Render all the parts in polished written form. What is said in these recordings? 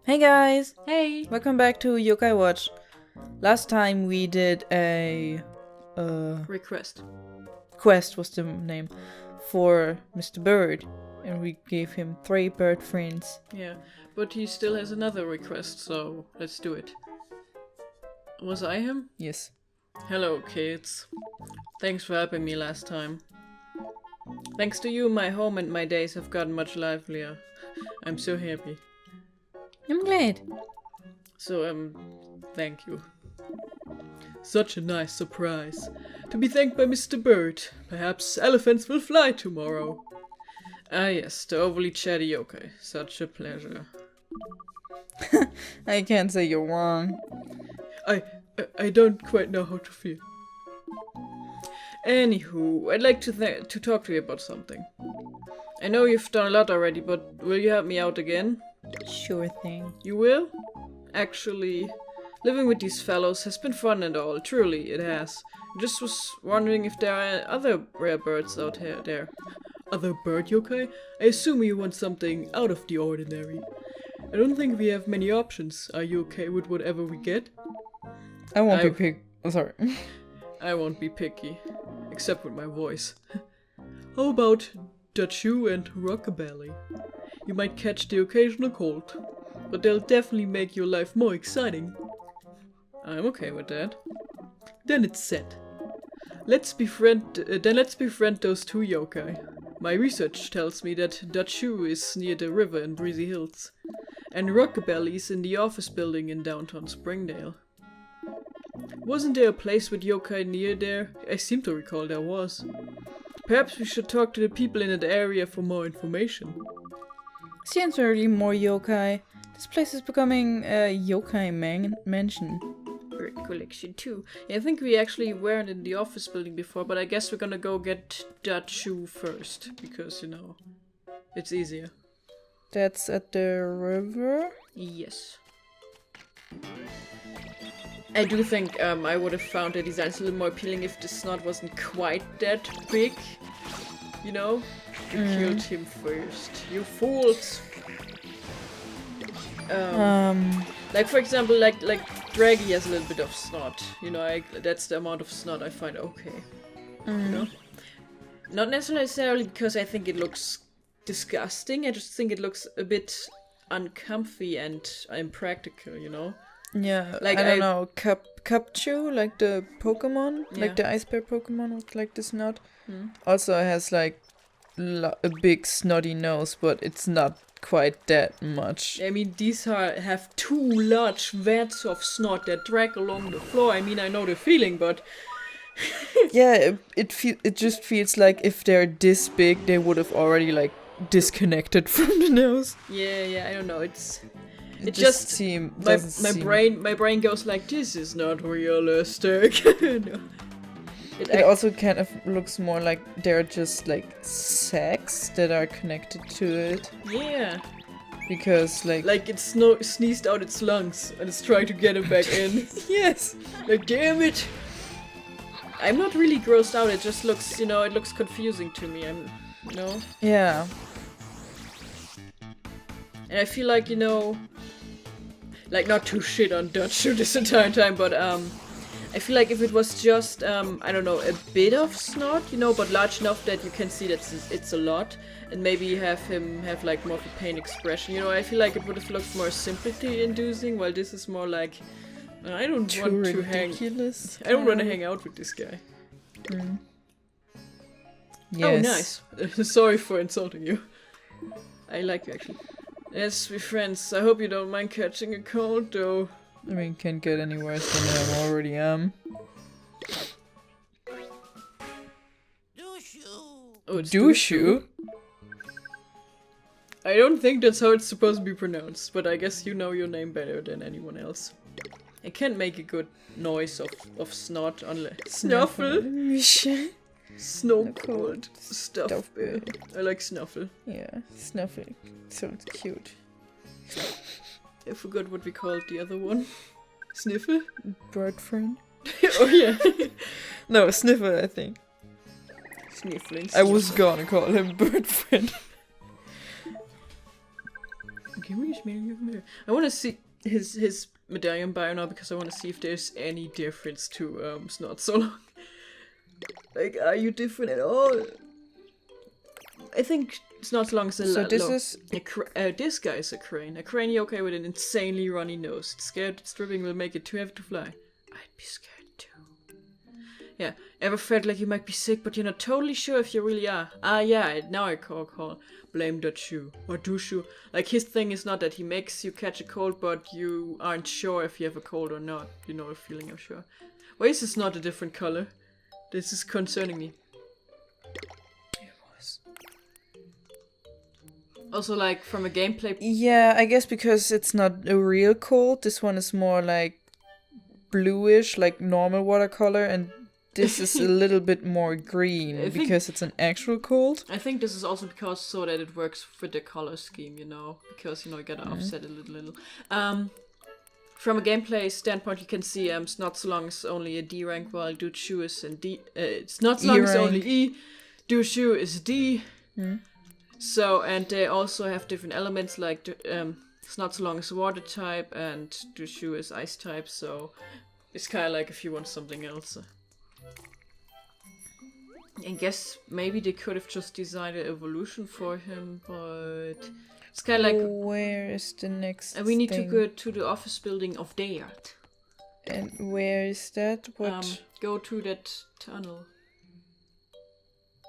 Hey guys! Hey! Welcome back to Yokai Watch. Last time we did a Request. quest was the name for Mr. Byrd, and we gave him 3 bird friends. Yeah, but he still has another request, so let's do it. Was I him? Yes. Hello, kids. Thanks for helping me last time. Thanks to you, my home and my days have gotten much livelier. I'm so happy. I'm glad. So, thank you. Such a nice surprise. To be thanked by Mr. Byrd. Perhaps elephants will fly tomorrow. Ah yes, the overly chatty yokai. Such a pleasure. I can't say you're wrong. I don't quite know how to feel. Anywho, I'd like to talk to you about something. I know you've done a lot already, but will you help me out again? Sure thing. You will? Actually, living with these fellows has been fun and all. Truly, it has. Just was wondering if there are other rare birds out there. Other bird yokai? I assume you want something out of the ordinary. I don't think we have many options. Are you okay with whatever we get? I won't be picked. Oh, sorry. I won't be picky. Except with my voice. How about Dachu and Rockabilly? You might catch the occasional cold, but they'll definitely make your life more exciting. I'm okay with that. Then it's set. Let's befriend those 2 yokai. My research tells me that Dachu is near the river in Breezy Hills, and Rockabilly's in the office building in downtown Springdale. Wasn't there a place with yokai near there? I seem to recall there was. Perhaps we should talk to the people in that area for more information. Seems really more yokai. This place is becoming a yokai mansion. Bird collection too. Yeah, I think we actually weren't in the office building before, but I guess we're gonna go get that shoe first, because, you know, it's easier. That's at the river? Yes. I do think I would have found the designs a little more appealing if the snot wasn't quite that big. You know? You killed him first. You fools! Like, for example, like Draggy has a little bit of snot. You know, that's the amount of snot I find okay. You know? Not necessarily because I think it looks disgusting, I just think it looks a bit uncomfy and impractical, you know? Yeah, like I don't know, Capchu, like the Pokemon, Yeah. like the ice bear Pokemon with like the snot. Also has like a big snotty nose, but it's not quite that much. I mean, these have 2 large vats of snot that drag along the floor. I mean, I know the feeling, but... Yeah, it just feels like if they're this big, they would have already like disconnected from the nose. Yeah, I don't know, It just doesn't seem... My brain goes like, this is not realistic. No. It also kind of looks more like they're just like sacs that are connected to it. Yeah. Because Like it sneezed out its lungs and it's trying to get it back in. Yes! Like, damn it! I'm not really grossed out, it just looks, you know, it looks confusing to me, you know? Yeah. And I feel like, you know, like, not to shit on Dutch this entire time, but, I feel like if it was just, I don't know, a bit of snot, you know, but large enough that you can see that it's a lot, and maybe have him have, like, more of a pain expression, you know, I feel like it would have looked more sympathy-inducing, while this is more like, I don't want to hang out with this guy. Yes. Oh, nice. Sorry for insulting you. I like you, actually. Yes, we're friends. I hope you don't mind catching a cold, though. I mean, can't get any worse than I already am. Oh, it's Dushu? I don't think that's how it's supposed to be pronounced, but I guess you know your name better than anyone else. I can't make a good noise of snot unless... Snuffle? Snow cold. Stuff. I like Snuffle. Yeah, Snuffle. Sounds cute. I forgot what we called the other one. Sniffle? Bird friend? Oh yeah. No, Sniffer, I think. Sniffling. I was gonna call him bird friend. Can we smell your mirror? I want to see his medallion bio now because I want to see if there's any difference to Snot So Long. Like, are you different at all? I think Snot So Long is a So lot. this This guy is a crane. A crane yokai with an insanely runny nose. It's scared its dripping will make it too heavy to fly. I'd be scared too. Yeah. Ever felt like you might be sick, but you're not totally sure if you really are? Ah, yeah. Now I call. Blame that shoe. Or do shoe. Like, his thing is not that he makes you catch a cold, but you aren't sure if you have a cold or not. You know the feeling of sure. Why is this not a different color? This is concerning me. It was. Also, like, from a gameplay... Yeah, I guess because it's not a real cold. This one is more like bluish, like normal watercolor, and this is a little bit more green because it's an actual cold. I think this is also because so that it works for the color scheme, you know, because, you know, you gotta offset it a little. From a gameplay standpoint, you can see Snot So Long is only a D rank, while Dude Shoe is in D. Snot So Long is only E, Dude Shoe is D. So, and they also have different elements, like Snot So Long is water type, and Dude Shoe is ice type, so it's kind of like if you want something else. I guess maybe they could have just designed an evolution for him, but it's kind of like... Where is the next we need thing? to go to the office building of Byrd. And where is that? What? Go through that tunnel.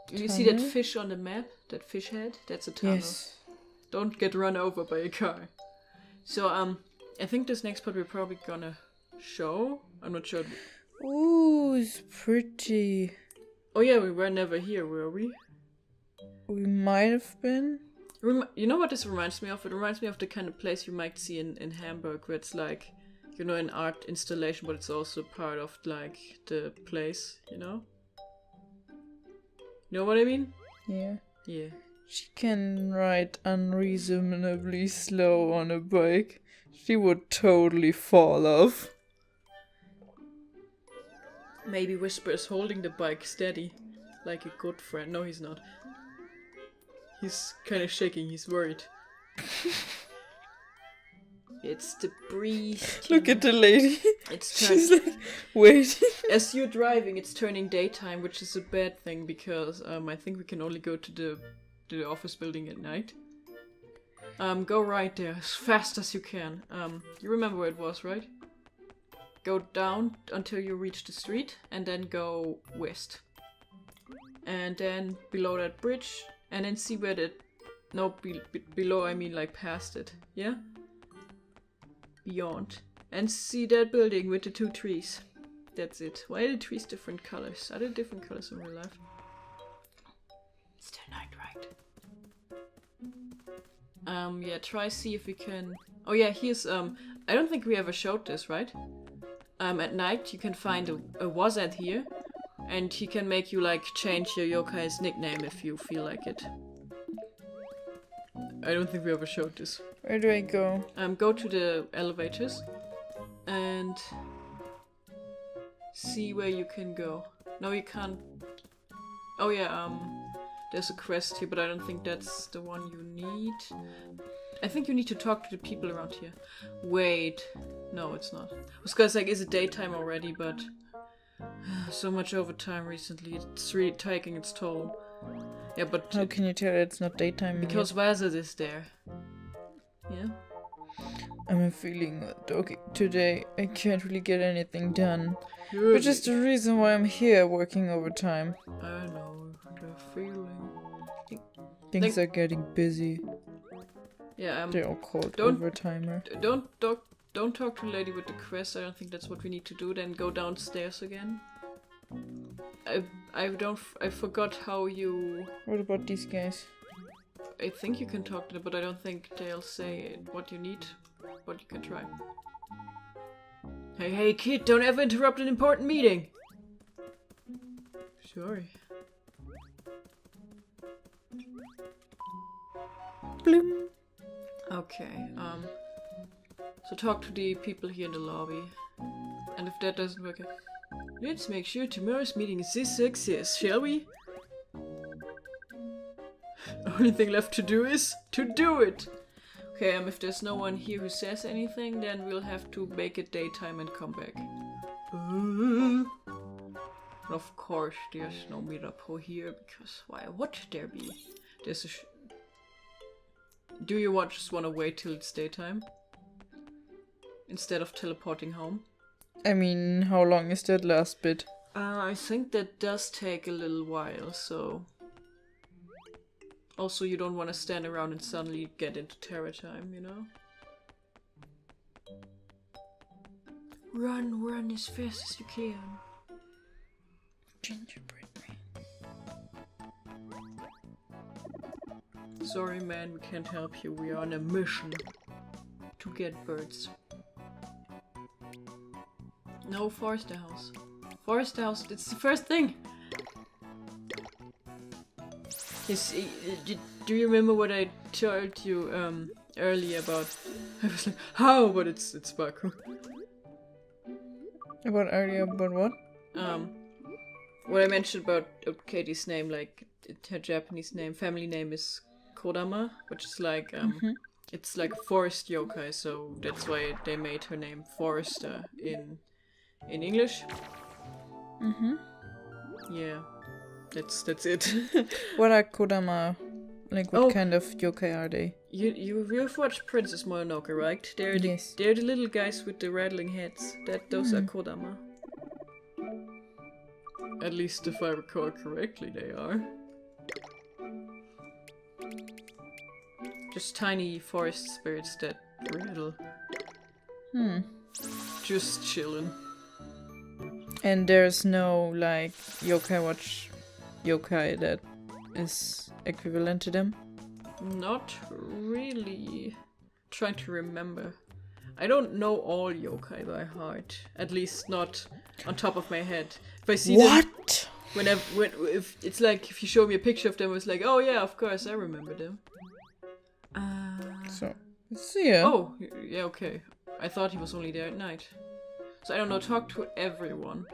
Do you see that Tunnel? fish on the map? That fish head? That's a tunnel. Yes. Don't get run over by a car. So, I think this next part we're probably gonna show. I'm not sure. Ooh, it's pretty. Oh yeah, we were never here, were we? We might have been. You know what this reminds me of? It reminds me of the kind of place you might see in Hamburg, where it's like, you know, an art installation, but it's also part of, like, the place, you know? You know what I mean? Yeah. Yeah. She can ride unreasonably slow on a bike. She would totally fall off. Maybe Whisper is holding the bike steady, like a good friend. No, he's not. He's kind of shaking, he's worried. It's the breeze. Look at the lady. It's She's like waiting. As you're driving, it's turning daytime, which is a bad thing because I think we can only go to the office building at night. Go right there as fast as you can. You remember where it was, right? Go down until you reach the street, and then go west. And then below that bridge, and then see where the... No, below I mean like past it, yeah? Beyond. And see that building with the two trees. That's it. Why are the trees different colors? Are they different colors in real life? It's still night, right? Yeah, try see if we can... Oh yeah, here's, I don't think we ever showed this, right? At night you can find a wazad here, and he can make you, like, change your yokai's nickname if you feel like it. I don't think we ever showed this. Where do I go? Go to the elevators, and see where you can go. No, you can't... Oh yeah, there's a quest here, but I don't think that's the one you need. I think you need to talk to the people around here. Wait. No, it's not. I was gonna say, is it daytime already, but... so much overtime recently, it's really taking its toll. Yeah, but... How can you tell it's not daytime Because yet? Wazard is there. Yeah? I'm feeling that okay, today I can't really get anything done. Good. Which is the reason why I'm here working overtime. I know the feeling. Things are getting busy. Yeah, They're all called don't- overtimer. Don't talk to the lady with the quest. I don't think that's what we need to do. Then go downstairs again. I forgot how you... What about these guys? I think you can talk to them, but I don't think they'll say what you need. But you can try. Hey kid, don't ever interrupt an important meeting! Sorry. Bloom. Okay, so talk to the people here in the lobby. And if that doesn't work, let's make sure tomorrow's meeting is a success, shall we? Only thing left to do is to do it! Okay, if there's no one here who says anything, then we'll have to make it daytime and come back. Of course, there's no Mirapo here, because why would there be? There's a Do you just want to wait till it's daytime? Instead of teleporting home? I mean, how long is that last bit? I think that does take a little while, so... Also, you don't want to stand around and suddenly get into terror time, you know? Run as fast as you can. Gingerbread man. Sorry man, we can't help you. We are on a mission to get birds. No, forest house. Forest house, it's the first thing! Do you remember what I told you earlier about? I was like, how? But it's Baku. About what? What I mentioned about Katie's name, like her Japanese name, family name is Kodama, which is like it's like a forest yokai, so that's why they made her name Forester in English. Yeah. That's it. What are Kodama? Like, what kind of yokai are they? You've watched Princess Mononoke, right? They're the little guys with the rattling heads. Those are Kodama. At least if I recall correctly, they are. Just tiny forest spirits that rattle. Just chillin'. And there's no, like, yokai watch yokai that is equivalent to them? Not really. Trying to remember. I don't know all yokai by heart. At least not on top of my head. If I see them, if it's like if you show me a picture of them, it's like, oh yeah, of course I remember them. So let's see. Oh yeah, okay. I thought he was only there at night. So I don't know. Talk to everyone.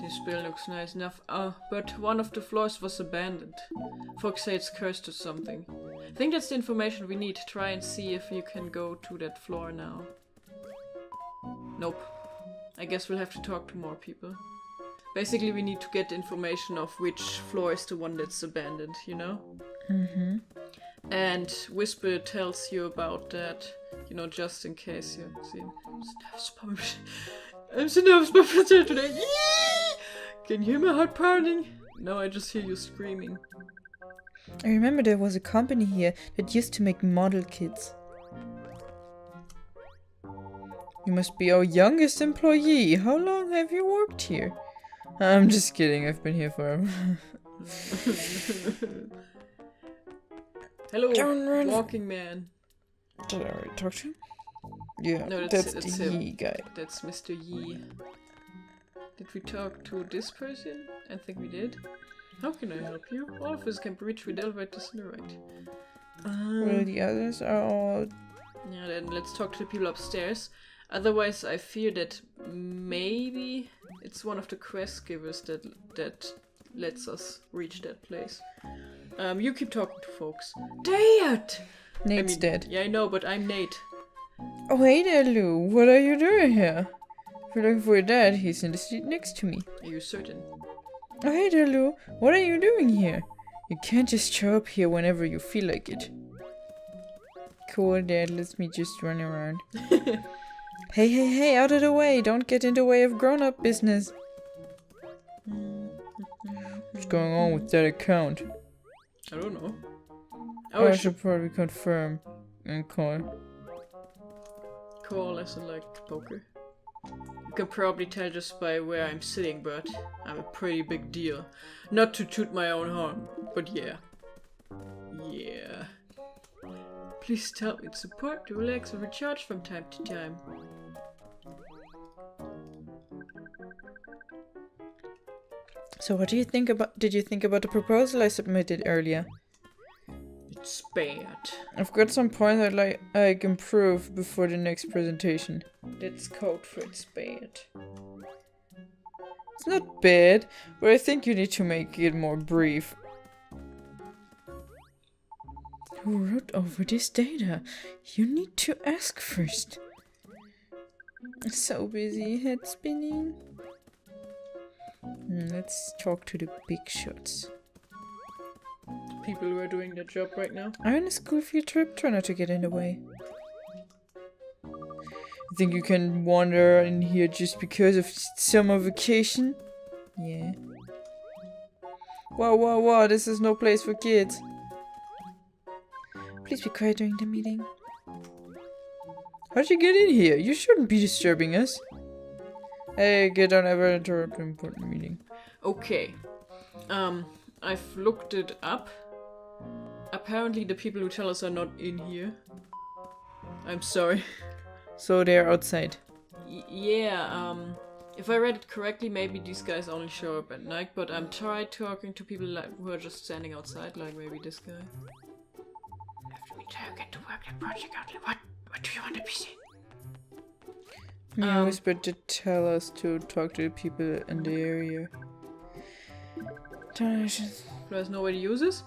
This building looks nice enough. But one of the floors was abandoned. Folks say it's cursed or something. I think that's the information we need. Try and see if you can go to that floor now. Nope. I guess we'll have to talk to more people. Basically, we need to get information of which floor is the one that's abandoned, you know? And Whisper tells you about that, you know, just in case you see. I'm so nervous about Princess today. Can you hear my heart pounding? No, I just hear you screaming. I remember there was a company here that used to make model kits. You must be our youngest employee. How long have you worked here? I'm just kidding, I've been here forever. Hello, walking man. Did I already talk to him? Yeah, no, that's the him. Yi guy. That's Mr. Yi. Did we talk to this person? I think we did. How can I help you? All of us can be reached with elevators on the right. Well, the others are all... Yeah, then let's talk to the people upstairs. Otherwise, I fear that maybe it's one of the quest givers that lets us reach that place. You keep talking to folks. Dad! Nate's dead. Yeah, I know, but I'm Nate. Oh, hey there, Lou. What are you doing here? If you're looking for your dad, he's in the seat next to me. Are you certain? Oh, hey there, Lou. What are you doing here? You can't just show up here whenever you feel like it. Cool, Dad lets me just run around. Hey, out of the way. Don't get in the way of grown-up business. What's going on with that account? I don't know. I should probably confirm and call. Call as in like poker. You can probably tell just by where I'm sitting, but I'm a pretty big deal. Not to toot my own horn, but yeah. Yeah. Please tell me support to relax and recharge from time to time. So what do you think about... Did you think about the proposal I submitted earlier? It's bad. I've got some points I'd like I can improve before the next presentation. That's code for it's bad. It's not bad, but I think you need to make it more brief. Who wrote over this data? You need to ask first. So busy, head spinning. Let's talk to the big shots. People who are doing their job right now. I'm on a school field trip. Try not to get in the way. You think you can wander in here just because of summer vacation? Yeah. Wow, this is no place for kids. Please be quiet during the meeting. How'd you get in here? You shouldn't be disturbing us. Hey, don't ever interrupt an important meeting. Okay. I've looked it up. Apparently the people who tell us are not in here. I'm sorry. So they're outside. Yeah, if I read it correctly, maybe these guys only show up at night, but I'm tried talking to people who are just standing outside, like maybe this guy. After we get to work that project out, what do you want to be saying? Yeah, whispered to tell us to talk to the people in the area. There's no way to use this?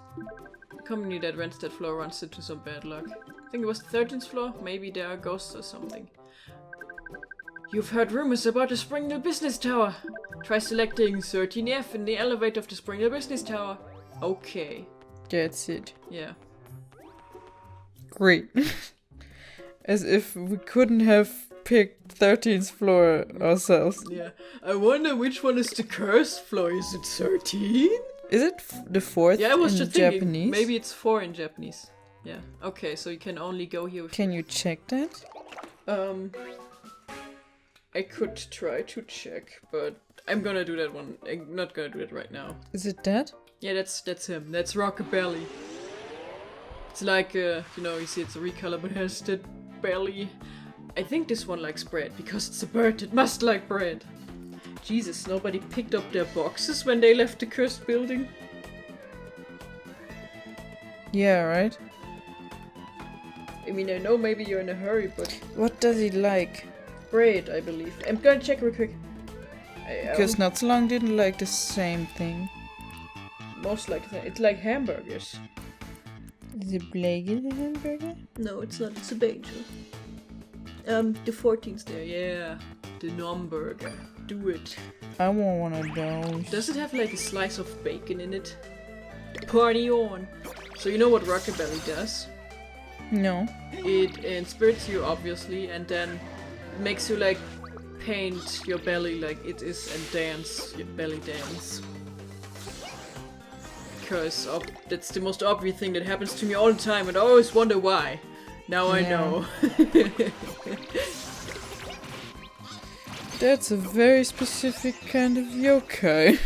The company that rents that floor runs into some bad luck. I think it was the 13th floor. Maybe there are ghosts or something. You've heard rumors about the Springdale Business Tower. Try selecting 13F in the elevator of the Springdale Business Tower. Okay. That's it. Yeah. Great. As if we couldn't have picked 13th floor ourselves. Yeah. I wonder which one is the cursed floor. Is it 13? Is it the 4th yeah, I was in just thinking, Japanese? maybe it's 4 in Japanese. Yeah. Okay, so you can only go here with... Can you check that? I could try to check, but I'm gonna do that one. I'm not gonna do it right now. Is it that? Yeah, that's him. That's Rockabilly. It's like, you know, you see it's a recolor, but it has that belly. I think this one likes bread, because it's a bird. It must like bread. Jesus, nobody picked up their boxes when they left the cursed building. Yeah, right? I mean, I know maybe you're in a hurry, but... What does he like? Bread, I believe. I'm gonna check real quick. Because not so long didn't like the same thing. Most likely, it's like hamburgers. Is it Blagel a hamburger? No, it's not. It's a bagel. The 14's there. Yeah, the Nomburger. Do it. I want one of those. Does it have like a slice of bacon in it? Party on! So you know what Rockabilly does? No. It inspires you, obviously, and then makes you like paint your belly like it is and dance your belly dance. Because that's the most obvious thing that happens to me all the time, and I always wonder why. Now I know. That's a very specific kind of yokai.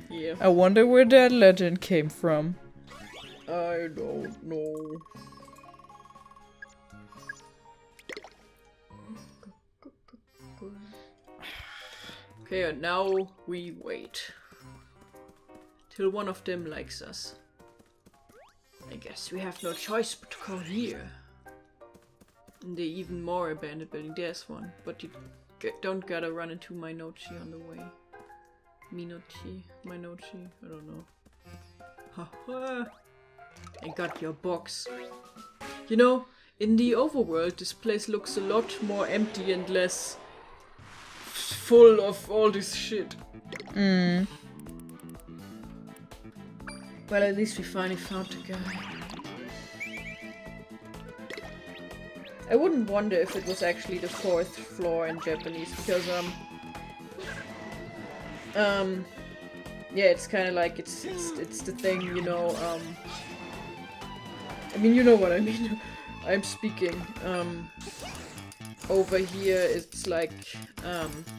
Yeah. I wonder where that legend came from. I don't know. Okay, and now we wait. Till one of them likes us. I guess we have no choice but to go here. And the even more abandoned building, there's one. But you don't gotta run into Minochi on the way. Minochi? I don't know. Haha! I got your box. You know, in the overworld, this place looks a lot more empty and less full of all this shit. Mm. Well, at least we finally found the guy. I wouldn't wonder if it was actually the 4th floor in Japanese, because, yeah, it's kind of like, it's the thing, you know, I mean, you know what I mean. I'm speaking, over here it's like,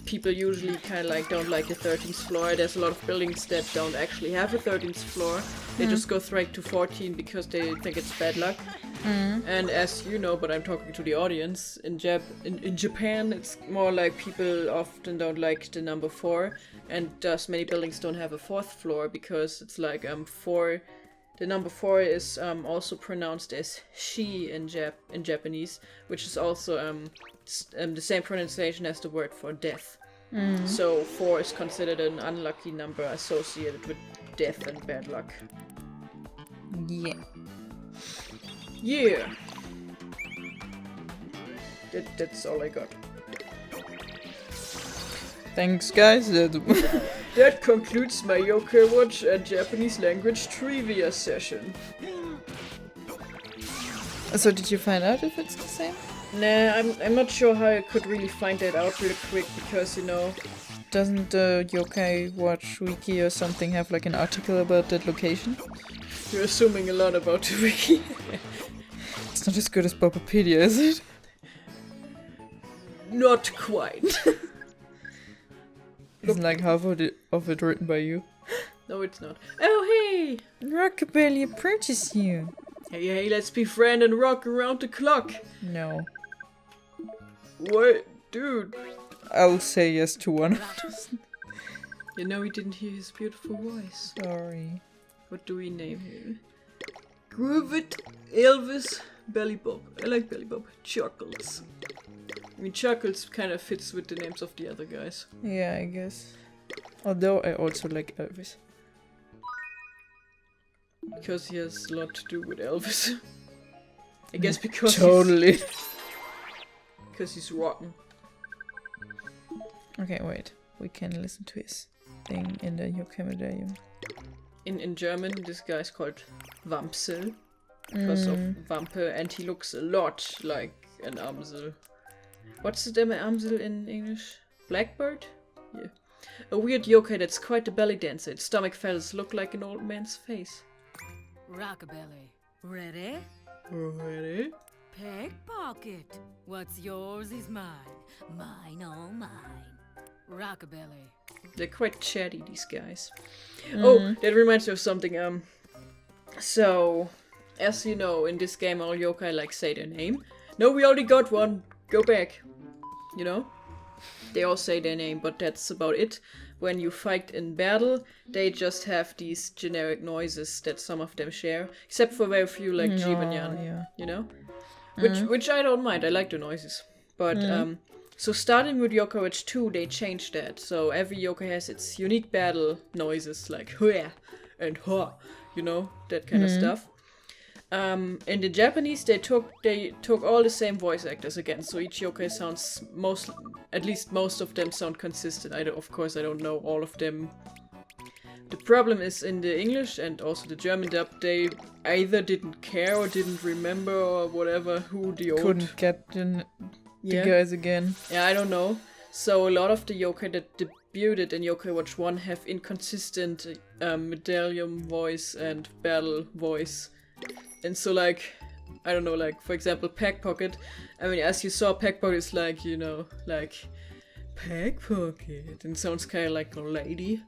people usually kind of like don't like the 13th floor. There's a lot of buildings that don't actually have a 13th floor. They just go straight to 14 because they think it's bad luck. And as you know, but I'm talking to the audience, in Japan it's more like people often don't like the number 4, and thus many buildings don't have a 4th floor because it's like 4. The number 4 is also pronounced as she in Japanese, which is also the same pronunciation as the word for death. So 4 is considered an unlucky number associated with death and bad luck. Yeah. Yeah. That's all I got. Thanks, guys. That concludes my Yo-Kai Watch and Japanese language trivia session. So did you find out if it's the same? Nah, I'm not sure how I could really find that out really quick because, you know... Doesn't the Yo-Kai Watch wiki or something have like an article about that location? You're assuming a lot about the wiki. It's not as good as Bobapedia, is it? Not quite. Isn't like half of it written by you? No, it's not. Oh, hey! Rockabilly approaches you. Hey, let's be friends and rock around the clock. No. What? Dude. I'll say yes to one of those. You know we didn't hear his beautiful voice. Sorry. What do we name him? Groovit, Elvis, Belly Bob. I like Belly Bob. Chuckles. I mean, Chuckles kind of fits with the names of the other guys. Yeah, I guess. Although I also like Elvis. Because he has a lot to do with Elvis. I guess because Totally. Because he's rotten. Okay, wait. We can listen to his thing in the Yokai Medallion. In German, this guy is called Wampsel. Because of Wampe, and he looks a lot like an Amsel. What's the damn Amsel in English? Blackbird? Yeah. A weird yokai that's quite a belly dancer. Its stomach feathers look like an old man's face. Rockabilly. Ready? Ready? Pickpocket. What's yours is mine. Mine, oh mine. Rockabilly. They're quite chatty, these guys. Oh, that reminds me of something. So, as you know, in this game all yokai like say their name. No, we already got one. Go back. You know? They all say their name, but that's about it. When you fight in battle, they just have these generic noises that some of them share. Except for very few like Jibanyan, yeah. you know? Which I don't mind, I like the noises. But, so starting with Yokai Watch 2, they changed that. So every yokai has its unique battle noises, like Huya and Ha, you know? That kind of stuff. In the Japanese, they took all the same voice actors again, so each yokai sounds at least most of them sound consistent. Of course, I don't know all of them. The problem is in the English and also the German dub, they either didn't care or didn't remember or whatever who the old... Couldn't get the guys again. Yeah, I don't know. So a lot of the yokai that debuted in Yokai Watch 1 have inconsistent medallion voice and battle voice. And so, like, I don't know, like, for example, Packpocket. I mean, as you saw, Packpocket is like, you know, like, Packpocket. And sounds kind of like a lady.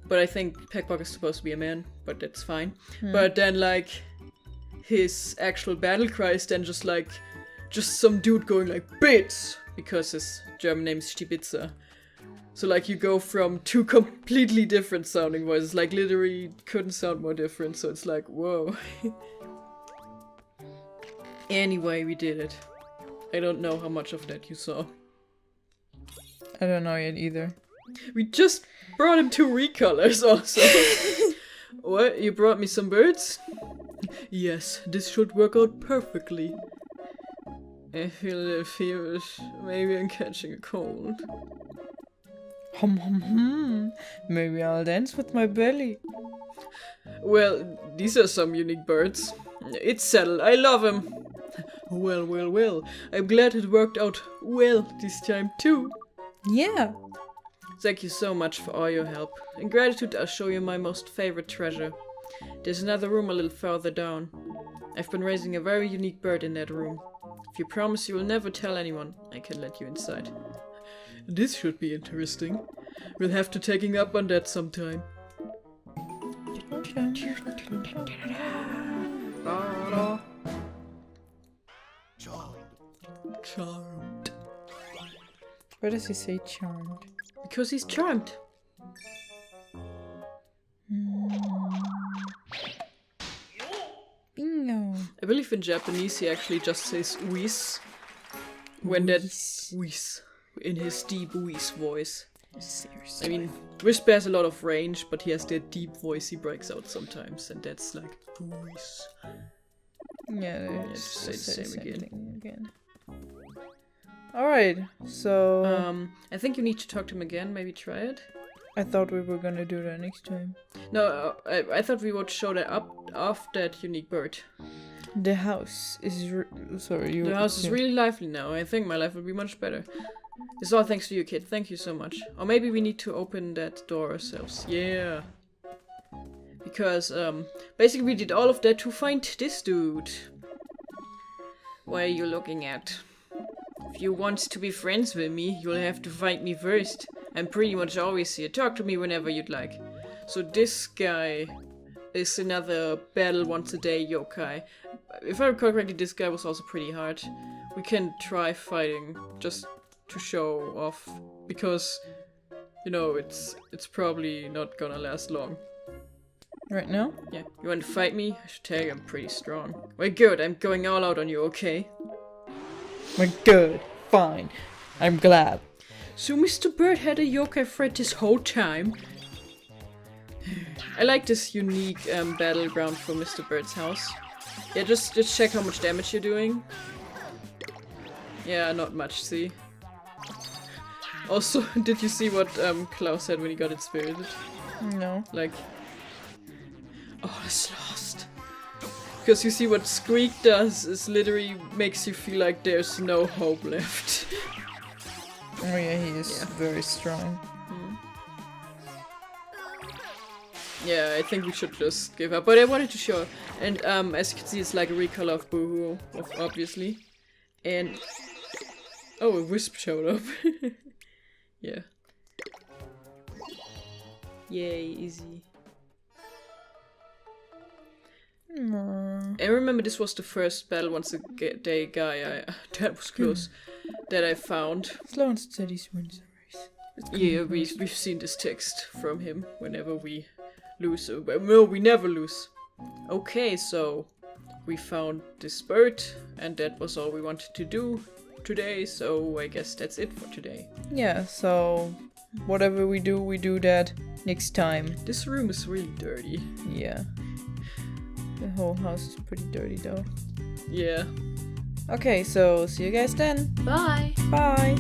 But I think Packpocket is supposed to be a man, but that's fine. But then, like, his actual battle cry is then just some dude going like, Bitch! Because his German name is Stibitzer. So, like, you go from two completely different sounding voices, like, literally couldn't sound more different, so it's like, whoa. Anyway, we did it. I don't know how much of that you saw. I don't know yet either. We just brought him 2 recolors also. What? You brought me some birds? Yes, this should work out perfectly. I feel a little feverish. Maybe I'm catching a cold. Hum hum hum. Maybe I'll dance with my belly. Well, these are some unique birds. It's settled. I love him. Well. I'm glad it worked out well this time too. Yeah. Thank you so much for all your help. In gratitude, I'll show you my most favorite treasure. There's another room a little further down. I've been raising a very unique bird in that room. If you promise you will never tell anyone, I can let you inside. This should be interesting. We'll have to taking up on that sometime. Charmed. Why does he say charmed? Because he's charmed. Bingo. I believe in Japanese he actually just says whis. When that whis. In his deep whis voice. Seriously. I mean, Whisper has a lot of range, but he has that deep voice he breaks out sometimes, and that's like whis. Yeah, just say just the same again. thing again. Alright, so... I think you need to talk to him again, maybe try it. I thought we were gonna do that next time. No, I thought we would show that up off that unique bird. The house is... Sorry, you... The house is really lively now. I think my life will be much better. It's all thanks to you, kid. Thank you so much. Or maybe we need to open that door ourselves. Yeah. Because, basically we did all of that to find this dude. What are you looking at? If you want to be friends with me, you'll have to find me first. I'm pretty much always here. Talk to me whenever you'd like. So this guy is another battle once a day yokai. If I recall correctly, this guy was also pretty hard. We can try fighting just to show off, because, you know, it's probably not gonna last long. Right now? Yeah. You want to fight me? I should tell you I'm pretty strong. Well, good. I'm going all out on you, okay? We're good. Fine. I'm glad. So Mr. Byrd had a yokai threat this whole time. I like this unique battleground for Mr. Byrd's house. Yeah, just check how much damage you're doing. Yeah, not much, see? Also, did you see what Klaus said when he got inspirited? No. Like, all is lost. Because you see what Squeak does is literally makes you feel like there's no hope left. Oh yeah, he is very strong. Yeah, I think we should just give up. But I wanted to show, and as you can see, it's like a recolor of Boohoo, obviously. And oh, a Wisp showed up. Yeah. Yay, easy. Aww. I remember this was the first battle once a day guy that was close that I found. Slow and steady wins the race. Yeah, we've seen this text from him whenever we lose. No, we never lose. Okay, so we found this bird, and that was all we wanted to do today, so I guess that's it for today. Yeah, so whatever we do that next time. This room is really dirty. Yeah. The whole house is pretty dirty though. Yeah. Okay, so see you guys then. Bye. Bye.